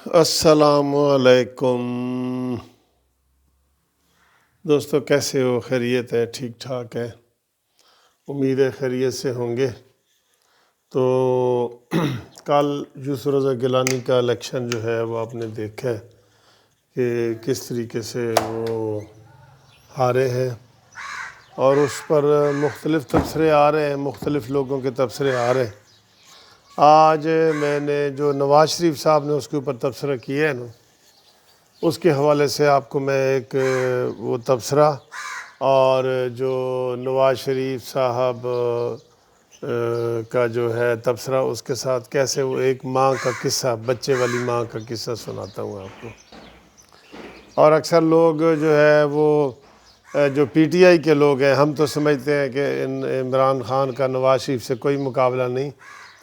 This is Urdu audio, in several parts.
السلام علیکم دوستو، کیسے ہو؟ خیریت ہے؟ ٹھیک ٹھاک ہے؟ امید ہے خیریت سے ہوں گے۔ تو کل یوسف رضا گیلانی کا الیکشن جو ہے وہ آپ نے دیکھا ہے کہ کس طریقے سے وہ ہارے ہیں، اور اس پر مختلف تبصرے آ رہے ہیں، مختلف لوگوں کے تبصرے آ رہے ہیں۔ آج میں نے جو نواز شریف صاحب نے اس کے اوپر تبصرہ کیا ہے نا، اس کے حوالے سے آپ کو میں ایک وہ تبصرہ اور جو نواز شریف صاحب کا جو ہے تبصرہ، اس کے ساتھ کیسے وہ ایک ماں کا قصہ، بچے والی ماں کا قصہ سناتا ہوں آپ کو۔ اور اکثر لوگ جو ہے وہ جو پی ٹی آئی کے لوگ ہیں، ہم تو سمجھتے ہیں کہ عمران خان کا نواز شریف سے کوئی مقابلہ نہیں،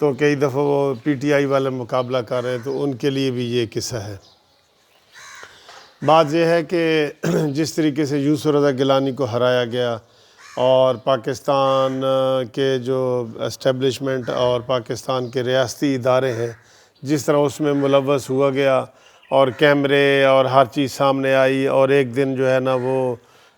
تو کئی دفعہ وہ پی ٹی آئی والے مقابلہ کر رہے ہیں، تو ان کے لیے بھی یہ قصہ ہے۔ بات یہ ہے کہ جس طریقے سے یوسف رضا گیلانی کو ہرایا گیا، اور پاکستان کے جو اسٹیبلشمنٹ اور پاکستان کے ریاستی ادارے ہیں، جس طرح اس میں ملوث ہوا گیا، اور کیمرے اور ہر چیز سامنے آئی، اور ایک دن جو ہے نا وہ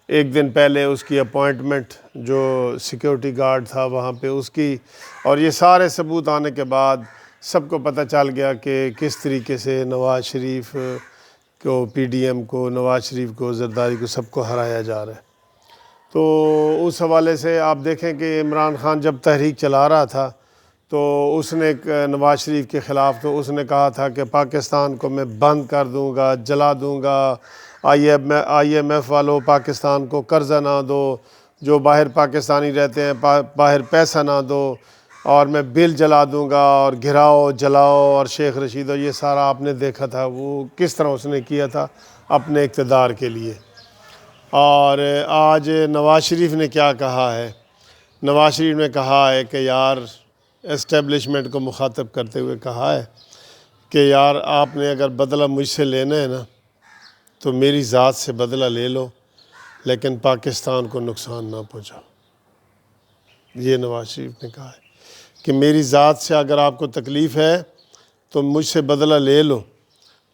ایک دن پہلے اس کی اپوائنٹمنٹ جو سیکیورٹی گارڈ تھا وہاں پہ اس کی، اور یہ سارے ثبوت آنے کے بعد سب کو پتہ چل گیا کہ کس طریقے سے نواز شریف کو، پی ڈی ایم کو، نواز شریف کو، زرداری کو، سب کو ہرایا جا رہا ہے۔ تو اس حوالے سے آپ دیکھیں کہ عمران خان جب تحریک چلا رہا تھا تو اس نے نواز شریف کے خلاف تو اس نے کہا تھا کہ پاکستان کو میں بند کر دوں گا، جلا دوں گا، آئی ایم ایف والوں پاکستان کو قرضہ نہ دو، جو باہر پاکستانی رہتے ہیں باہر پیسہ نہ دو، اور میں بل جلا دوں گا، اور گھراؤ جلاؤ، اور شیخ رشید، اور یہ سارا آپ نے دیکھا تھا وہ کس طرح اس نے کیا تھا اپنے اقتدار کے لیے۔ اور آج نواز شریف نے کیا کہا ہے؟ نواز شریف نے کہا ہے کہ یار، اسٹیبلشمنٹ کو مخاطب کرتے ہوئے کہا ہے کہ یار، آپ نے اگر بدلہ مجھ سے لینا ہے نا تو میری ذات سے بدلہ لے لو، لیکن پاکستان کو نقصان نہ پہنچاؤ۔ یہ نواز شریف نے کہا ہے کہ میری ذات سے اگر آپ کو تکلیف ہے تو مجھ سے بدلہ لے لو،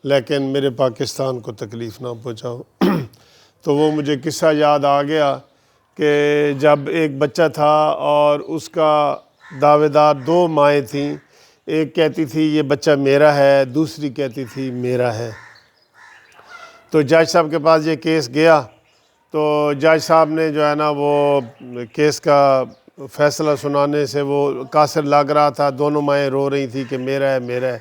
لیکن میرے پاکستان کو تکلیف نہ پہنچاؤ۔ تو وہ مجھے قصہ یاد آ گیا کہ جب ایک بچہ تھا اور اس کا دعوے دار دو مائیں تھیں، ایک کہتی تھی یہ بچہ میرا ہے، دوسری کہتی تھی میرا ہے۔ تو جج صاحب کے پاس یہ کیس گیا، تو جج صاحب نے جو ہے نا وہ کیس کا فیصلہ سنانے سے وہ قاصر لگ رہا تھا، دونوں مائیں رو رہی تھی کہ میرا ہے میرا ہے۔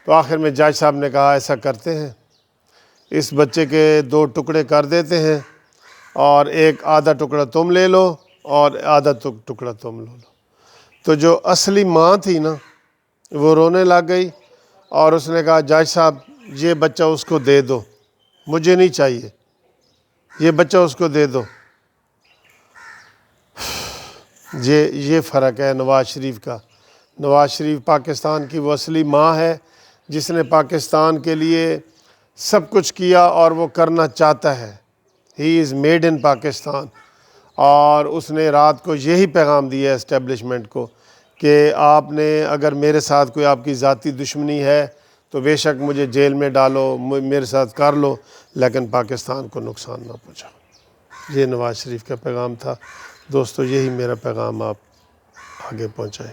تو آخر میں جج صاحب نے کہا ایسا کرتے ہیں، اس بچے کے دو ٹکڑے کر دیتے ہیں، اور ایک آدھا ٹکڑا تم لے لو اور آدھا ٹکڑا تم لے لو۔ تو جو اصلی ماں تھی نا وہ رونے لگ گئی، اور اس نے کہا جج صاحب یہ بچہ اس کو دے دو، مجھے نہیں چاہیے، یہ بچہ اس کو دے دو۔ یہ فرق ہے نواز شریف کا۔ نواز شریف پاکستان کی وہ اصلی ماں ہے جس نے پاکستان کے لیے سب کچھ کیا، اور وہ کرنا چاہتا ہے۔ ہی از میڈ ان پاکستان۔ اور اس نے رات کو یہی پیغام دیا ہے اسٹیبلشمنٹ کو کہ آپ نے اگر میرے ساتھ کوئی آپ کی ذاتی دشمنی ہے تو بے شک مجھے جیل میں ڈالو، میرے ساتھ کر لو، لیکن پاکستان کو نقصان نہ پہنچاؤ۔ یہ نواز شریف کا پیغام تھا۔ دوستو، یہی میرا پیغام آپ آگے پہنچائیں۔